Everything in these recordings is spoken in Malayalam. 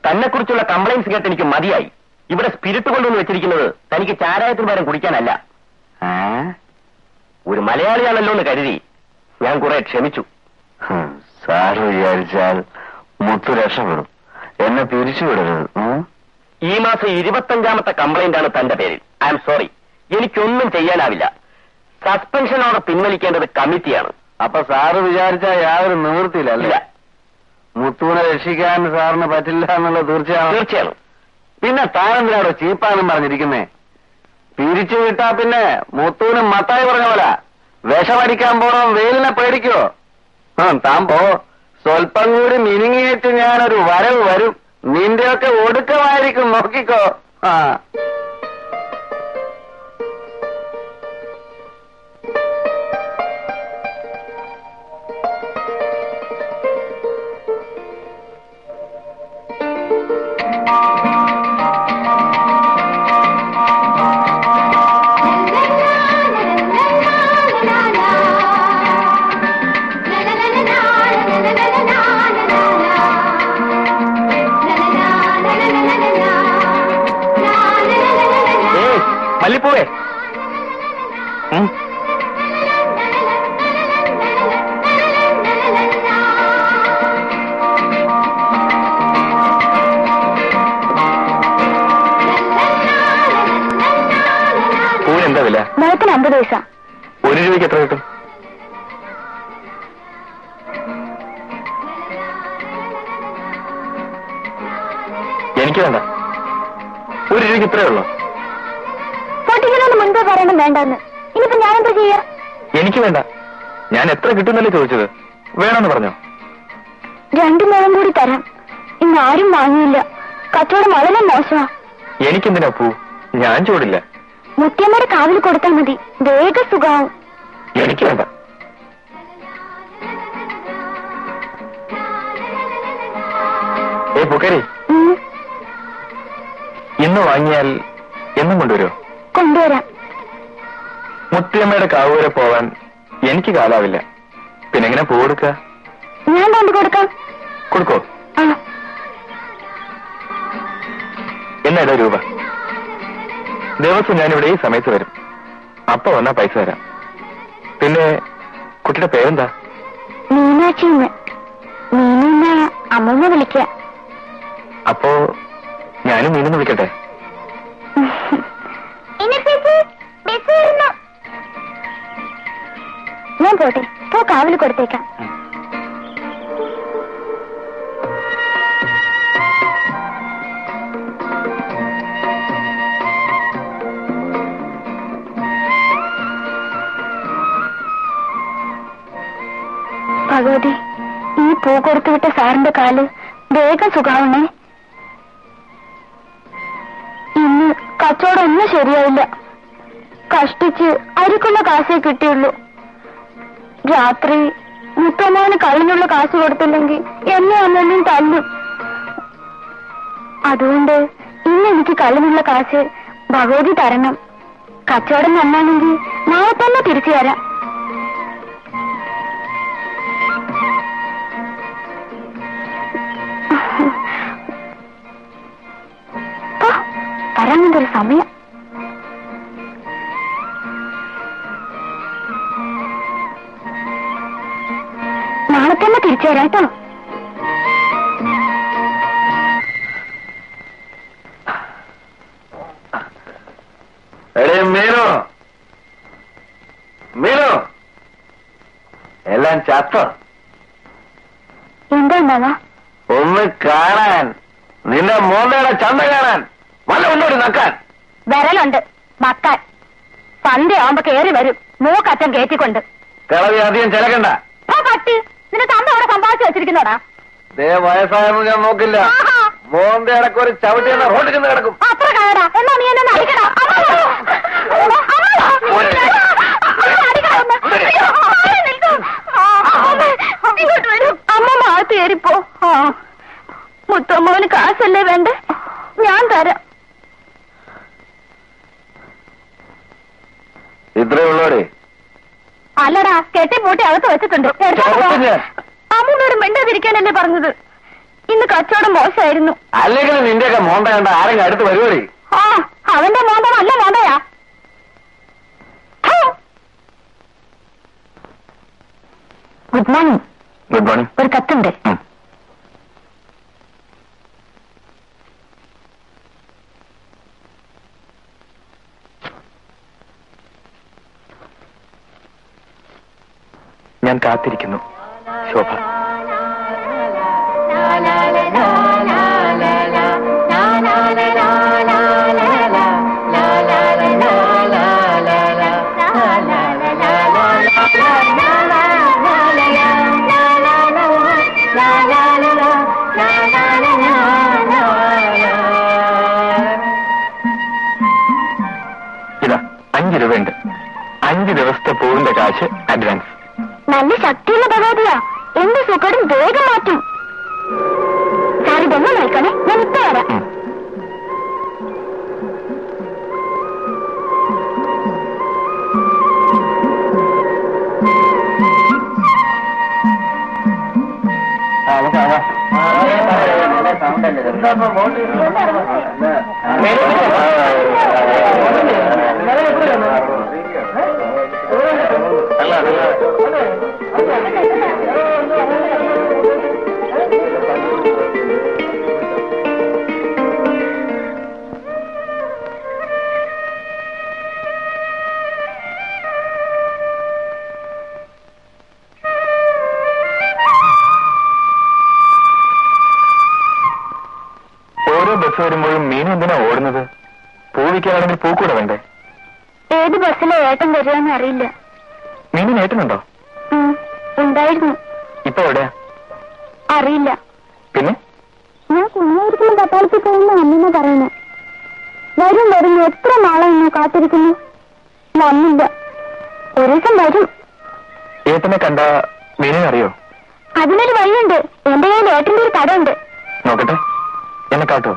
തന്നെ കുറിച്ചുള്ള കംപ്ലൈന്റ്സ് കേട്ട് എനിക്ക് മതിയായി. ഇവിടെ സ്പിരിറ്റ് കൊണ്ടുവന്ന് വെച്ചിരിക്കുന്നത് തനിക്ക് ചാരായത്തിന് പകരം കുടിക്കാനല്ല. ഒരു മലയാളിയാണല്ലോ എന്ന് കരുതി ഞാൻ കുറെ ക്ഷമിച്ചു. സാറ് വിചാരിച്ചാൽ മുത്തു രക്ഷപ്പെടും. എന്നെ പിരിച്ചുവിടരുത്. ഈ മാസം 25ാമത്തെ കംപ്ലൈന്റ് ആണ് തന്റെ പേരിൽ. ഐ എം സോറി, എനിക്കൊന്നും ചെയ്യാനാവില്ല. സസ്പെൻഷൻ ഓർഡർ പിൻവലിക്കേണ്ടത് കമ്മിറ്റിയാണ്. അപ്പൊ സാറ് വിചാരിച്ചാൽ യാതൊരു നിവൃത്തിയില്ല. മുത്തുവിനെ രക്ഷിക്കാൻ സാറിന് പറ്റില്ല എന്നുള്ളത് തീർച്ചയാണ്. പിന്നെ താനെന്തിനാണോ ചീപ്പാന്നും പറഞ്ഞിരിക്കുന്നേ? പിരിച്ചു വിട്ടാ പിന്നെ മുത്തുവിന് മത്തായി പറഞ്ഞ പോലെ വിഷമടിക്കാൻ പോണോ വെയിലിനെ പേടിക്കോ? താൻ പോ. സ്വല്പം കൂടി മിനുങ്ങിയിട്ട് ഞാനൊരു വരവ് വരും. നിന്റെയൊക്കെ ഒടുക്കമായിരിക്കും, നോക്കിക്കോ. മല്ലിപ്പൂവേ, പൂവിനെന്താ വില? 50 പൈസ. 1 രൂപയ്ക്ക് എത്ര കിട്ടും? എനിക്ക് വേണ്ട. 1 രൂപയ്ക്ക് ഇത്രയേ ഉള്ളൂ. പൊട്ടിക്കുന്നതിന് മുൻപേ പറയണം വേണ്ടെന്ന്. ഇനിയിപ്പോ ഞാനെന്താ ചെയ്യാ? എനിക്ക് വേണ്ട. ഞാൻ എത്ര കിട്ടുന്നല്ലേ ചോദിച്ചത്. വേണമെന്ന് പറഞ്ഞോ? 2 മുഴം കൂടി തരാം. ഇന്ന് ആരും വാങ്ങിയില്ല. കച്ചവടം വളരെ മോശമാ. എനിക്കെന്തിനാ പൂ? ഞാൻ ചൂടില്ല. മുത്തിയമ്മയുടെ കാവിൽ കൊടുത്താൽ മതി, വേഗം സുഖാവും. എനിക്ക് വേണ്ട. പൂക്കരി, ഇന്ന് വാങ്ങിയാൽ എന്നും കൊണ്ടുവരുമോ? കൊണ്ടുവരാം. മുത്തിയമ്മയുടെ കാവ് വരെ പോവാൻ എനിക്ക് കാലാവില്ല. പിന്നെ എങ്ങനെ പൂ കൊടുക്ക? ഞാൻ കൊണ്ട് കൊടുക്കാം. കൊടുക്കോ? എന്നാ 1 രൂപ. ദിവസം ഞാനിവിടെ ഈ സമയത്ത് വരും. അപ്പൊ വന്നാ പൈസ തരാം. പിന്നെ കുട്ടിയുടെ പേരെന്താ? മീനാക്ഷി. മീനെന്ന അമ്മൂമ്മ വിളിക്ക. അപ്പോ ഞാനും മീനെന്ന് വിളിക്കട്ടെ? ഞാൻ പോട്ടെ. പോ കാവിൽ കൊടുത്തേക്കാം. ഭഗവതി, ഈ പൂ കൊടുത്തുവിട്ട സാറിന്റെ കാല് വേഗം സുഖാവണേ. ഇന്ന് കച്ചവടം ഒന്നും ശരിയായില്ല. കഷ്ടിച്ച് അരിക്കുള്ള കാശേ കിട്ടിയുള്ളൂ. രാത്രി മുത്തമ്മന് കള്ളിനുള്ള കാശ് കൊടുത്തില്ലെങ്കിൽ എന്നെ ഒന്നും തല്ലും. അതുകൊണ്ട് ഇന്ന് എനിക്ക് കള്ളിനുള്ള കാശ് ഭഗവതി തരണം. കച്ചവടം നന്നാണെങ്കിൽ നാളെ തന്നെ തിരിച്ചു തരാം. തരാമെന്നൊരു സമയം. നാളെ തന്നെ തിരിച്ചു തരാം കേട്ടോ. മീനോ മീനോ എല്ലാം ചത്തോ? എന്താ ഉണ്ടാവാ? ഒന്ന് കാണാൻ, നിന്റെ മോന്തയുടെ ചന്ത കാണാൻ. വല്ല ഉണ്ടോടി നക്കാൻ? വിരലുണ്ട് മക്കാൻ. സന്ധ്യയാവുമ്പോ കേറി വരും മൂക്കറ്റം കയറ്റിക്കൊണ്ട്. കിളവി അധികം ചിലക്കണ്ട. പട്ടി, നിന്റെ തന്ത അവിടെ സമ്പാദിച്ചു വെച്ചിരിക്കുന്നോടാ? വയസ്സായെന്ന് ഞാൻ നോക്കില്ല. മോന്റെ ഇടക്ക് ഒരു ചവിട്ടി എന്ന റോഡിൽ ചെന്ന് കിടക്കും. അത്ര കാടാ. എന്നാ നീ എന്നെ അടിക്കടാ. അമ്മ മാറ്റി ഏറിപ്പോ. മുത്തമ്മോന് കാശല്ലേ വേണ്ടേ? ഞാൻ തരാം. ഇത്രേ ഉള്ളോടെ? അല്ലടാ, കെട്ടിപ്പൂട്ടി അകത്ത് വെച്ചിട്ടുണ്ട്. അമ്മൂന്നോട് മിണ്ടാതിരിക്കാനല്ലേ പറഞ്ഞത്? ഇന്ന് കച്ചവടം മോശമായിരുന്നു. അല്ലെങ്കിൽ നിന്റെയൊക്കെ മോന്ത കണ്ട ആരെങ്കിലും അടുത്ത് വരുവോടി? ആ, അവന്റെ മോന്ത നല്ല മോന്തയാ. Good morning. Good morning. ഒരു കത്തുണ്ട്. ഞാൻ കാത്തിരിക്കുന്നു ശോഭ. ഇതാ 5 രൂപയുണ്ട്. 5 ദിവസത്തെ പൂവിന്റെ കാശ് അഡ്വാൻസ്. നല്ല ശക്തിയുള്ള ഭഗവതിയാ. എന്ത് സുഖം വേഗം മാറ്റും. സാർ ഇതൊന്ന് നോക്കണേ, ഞാൻ ഇപ്പൊ വരാം. ഓരോ ബസ് വരുമ്പോഴും മീൻ എന്തിനാ ഓടുന്നത്? പൂവിക്കാണെങ്കിൽ പൂക്കൂടെ വേണ്ടേ? ഏത് ബസ്സിലെ ഏട്ടൻ വരികയെന്ന് അറിയില്ല. മീനിന് ഏട്ടനുണ്ടോ? ഉണ്ടായിരുന്നു. ഇപ്പൊ എവിടെയാ? അറിയില്ല. പിന്നെ ഞാൻ കുഞ്ഞായിരിക്കുന്ന പട്ടാളത്തിൽ പോകുന്ന അമ്മ പറയുന്നു. വരും വരും, എത്ര നാളെ കാത്തിരിക്കുന്നു. വന്നില്ല. ഒരു ദിവസം വരും. ഏട്ടനെ കണ്ട മീനിനറിയോ? അതിനൊരു വഴിയുണ്ട്. എന്റെ കയ്യിൽ ഏട്ടന്റെ ഒരു കടയുണ്ട്. നോക്കട്ടെ, എന്നെ കാട്ടോ?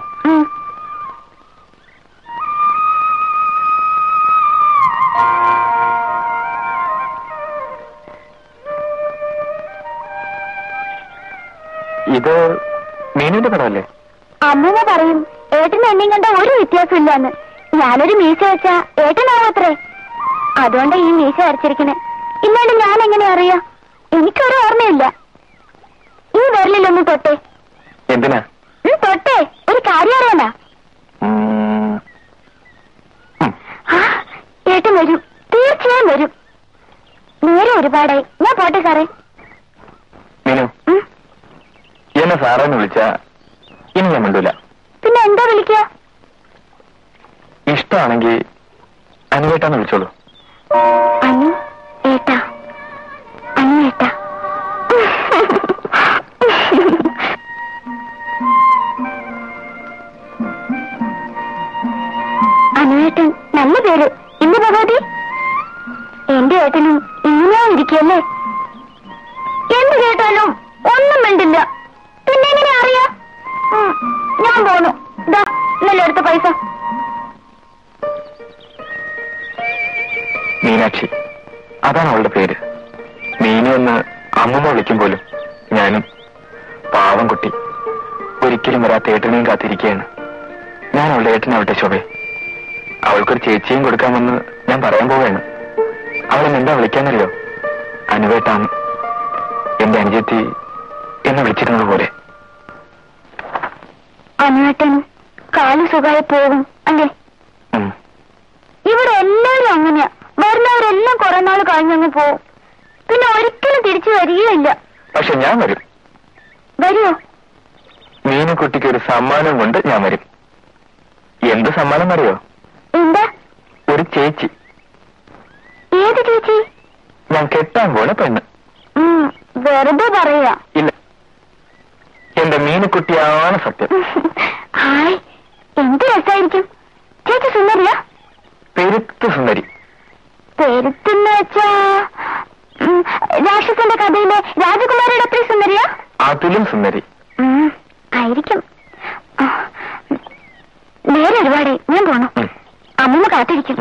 ഇത് മീനിന്റെ കടമല്ലേ? അമ്മ പറയും ഏട്ടന് എന്നെയും കണ്ട ഒരു വ്യത്യാസമില്ലാന്ന്. ഞാനൊരു മീശ വെച്ചാ ഏട്ടനാവത്രേ. അതുകൊണ്ട് ഈ മീശ അരച്ചിരിക്കണേ. ഇല്ലാണ്ട് ഞാൻ എങ്ങനെ അറിയാം? എനിക്കൊരു ഓർമ്മയില്ല. ഈ വിരലിലൊന്ന് തൊട്ടേ. എന്തിനാ? തൊട്ടേ, ഒരു കാര്യം അറിയാനാ. ഏട്ടൻ വരും, തീർച്ചയായും വരും. നേരെ ഒരുപാടായി. ഞാൻ പോട്ടെ സാറേ. മീനു, എന്നെ സാറേന്ന് വിളിച്ചാ ഇനി ഞാൻ മിണ്ടൂല. പിന്നെ എന്താ വിളിക്കുക? ഇഷ്ടമാണെങ്കിൽ അനുവേട്ടാന്ന് വിളിച്ചോളൂ. അനു ഏട്ടാ, അനു ഏട്ടാ. അനുവേട്ടൻ നല്ല പേര്. ഇന്ന് ഭഗവതി എന്റെ ഏട്ടനും ഇങ്ങനെ ഇരിക്കല്ലേ. എന്ത് കേട്ടാലും ഒന്നും വേണ്ടില്ല. പിന്നെ എങ്ങനെ അറിയാ? ഞാൻ പോണു. ഇതാ ഇന്നലെ എടുത്ത പൈസ. മീനാക്ഷി, അതാണ് അവളുടെ പേര്. മീനു എന്ന് അമ്മമ്മ വിളിക്കും പോലും. ഞാനും പാവം കുട്ടി ഒരിക്കലും വരാത്ത ഏട്ടനെയും കാത്തിരിക്കുകയാണ്. ഞാൻ അവളുടെ ഏട്ടനാവട്ടെ ശോഭേ. അവൾക്കൊരു ചേച്ചിയും കൊടുക്കാമെന്ന് ഞാൻ പറയാൻ പോവുകയാണ്. അവളെന്നെ എന്താ വിളിക്കാന്നറിയോ? അനുവേട്ടാന്ന്. എന്റെ അനുജത്തി എന്നെ വിളിച്ചിരുന്നത് പോലെ. അനുവേട്ടൻ കാല് സുഖമായി പോകും അല്ലേ? ഇവിടെ എല്ലാവരും അങ്ങനെയാ. വരുന്നവരെല്ലാം കുറെ നാൾ കഴിഞ്ഞങ്ങ് പോവും. പിന്നെ ഒരിക്കലും തിരിച്ചു വരികയില്ല. പക്ഷെ ഞാൻ വരും. വരുമോ? മീനുകുട്ടിക്ക് ഒരു സമ്മാനം കൊണ്ട് ഞാൻ വരും. എന്ത് സമ്മാനം അറിയോ? എന്താ? ഒരു ചേച്ചി. ഏത് ചേച്ചി? ഞാൻ കെട്ടാൻ പോണ പെണ്ണ്. വെറുതെ പറയാ. ഇല്ല, എന്റെ മീനുകുട്ടിയാണ് സത്യം. ഹായ്, എന്ത് രസായിരിക്കും. ചേച്ചി സുന്ദരിയാ? പെരുത്ത് സുന്ദരി. പെരുത്തെന്ന് വെച്ചാ രാക്ഷസന്റെ കഥയിലെ രാജകുമാരിയുടെ അത്ര സുന്ദരിയാ? അതിലും സുന്ദരി ആയിരിക്കും. നേരെ ഒരുപാട് ഞാൻ പോണം. അമ്മ കാത്തിരിക്കും.